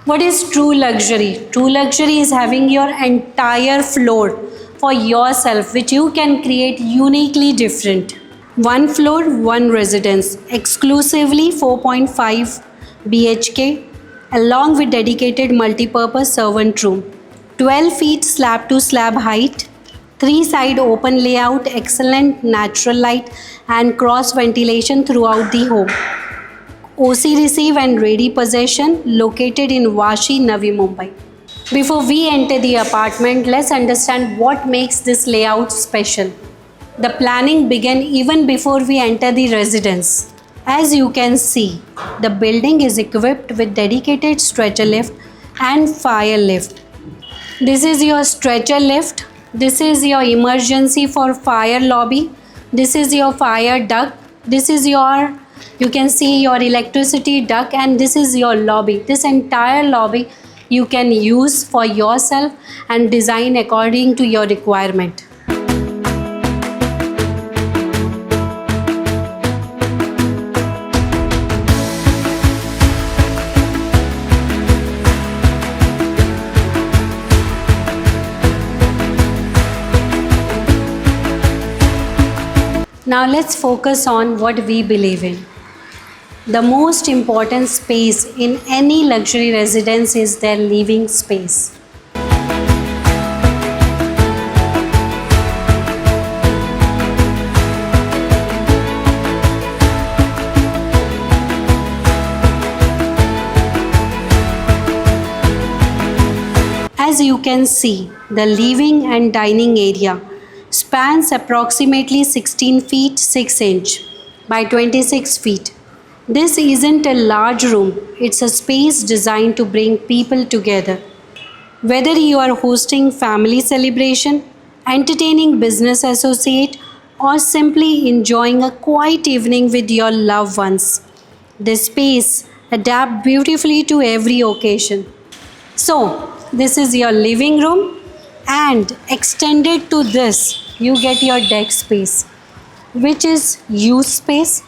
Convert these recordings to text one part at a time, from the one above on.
What is true luxury? True luxury is having your entire floor for yourself, which you can create uniquely different. One floor, one residence, exclusively 4.5 BHK, along with dedicated multi-purpose servant room. 12 feet slab to slab height, 3 side open layout, excellent natural light and cross ventilation throughout the home. OC receive and ready possession, located in Vashi, Navi Mumbai. Before we enter the apartment, let's understand what makes this layout special. The planning began even before we enter the residence. As you can see, the building is equipped with dedicated stretcher lift and fire lift. This is your stretcher lift. This is your emergency for fire lobby. This is your fire duct. This is your, you can see your electricity duct, and this is your lobby. This entire lobby you can use for yourself and design according to your requirement. Now let's focus on what we believe in. The most important space in any luxury residence is their living space. As you can see, the living and dining area spans approximately 16 feet 6 inch by 26 feet. This isn't a large room, it's a space designed to bring people together. Whether you are hosting family celebration, entertaining business associate, or simply enjoying a quiet evening with your loved ones, this space adapts beautifully to every occasion. So, this is your living room, and extended to this, you get your deck space, which is use space.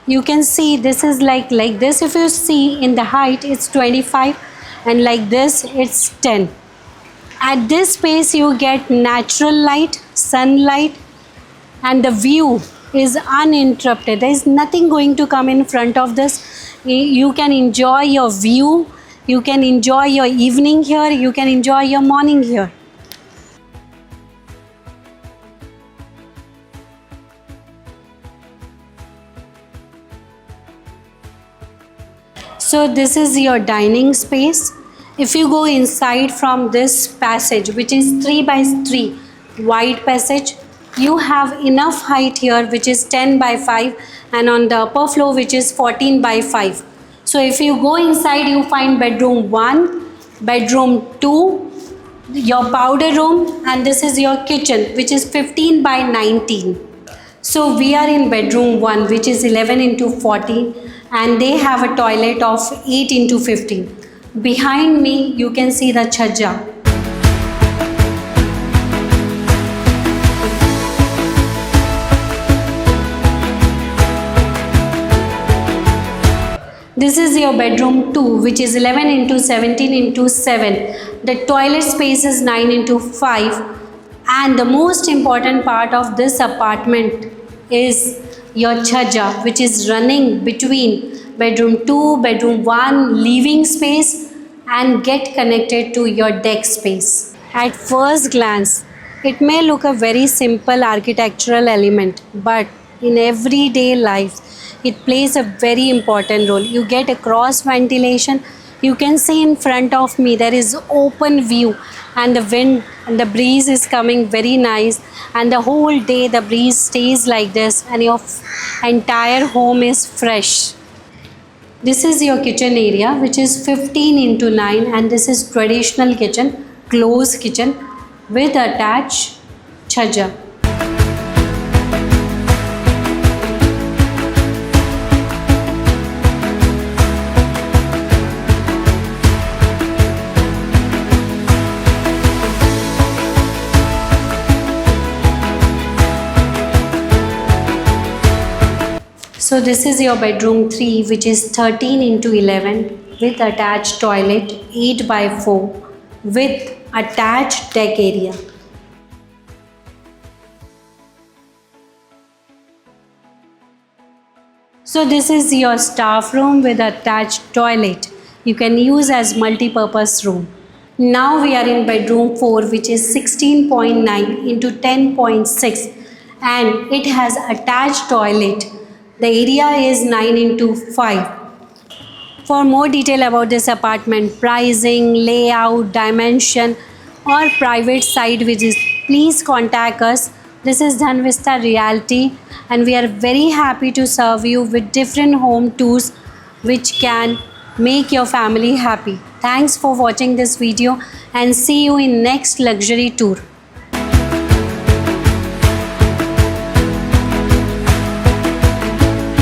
You can see this is like this. If you see in the height, it's 25, and like this, it's 10. At this space, you get natural light, sunlight, and the view is uninterrupted. There is nothing going to come in front of this. You can enjoy your view. You can enjoy your evening here. You can enjoy your morning here. So this is your dining space. If you go inside from this passage, which is 3 by 3 wide passage, you have enough height here, which is 10 by 5, and on the upper floor, which is 14 by 5. So if you go inside, you find bedroom 1, bedroom 2, your powder room, and this is your kitchen, which is 15 by 19. So we are in bedroom 1, which is 11 into 14, and they have a toilet of 8 into 15. Behind me, you can see the chhajja. This is your bedroom 2, which is 11 into 17 into 7. The toilet space is 9 into 5. And the most important part of this apartment is your chhajja, which is running between bedroom 2, bedroom 1, living space, and get connected to your deck space. At first glance, it may look a very simple architectural element, but in everyday life, it plays a very important role. You get a cross ventilation. You can see in front of me there is open view, and the wind and the breeze is coming very nice, and the whole day the breeze stays like this, and your entire home is fresh. This is your kitchen area, which is 15 into 9, and this is traditional kitchen, closed kitchen with attached chhajja. So this is your bedroom 3, which is 13 into 11. with attached toilet 8 by 4 with attached deck area. So this is your staff room with attached toilet. You can use as multi-purpose room. Now we are in bedroom 4, which is 16.9 into 10.6 and it has attached toilet. The area is 9 into 5. For more detail about this apartment, pricing, layout, dimension or private site visits, please contact us. This is Dhanvista Realty and we are very happy to serve you with different home tours which can make your family happy. Thanks for watching this video and see you in next luxury tour.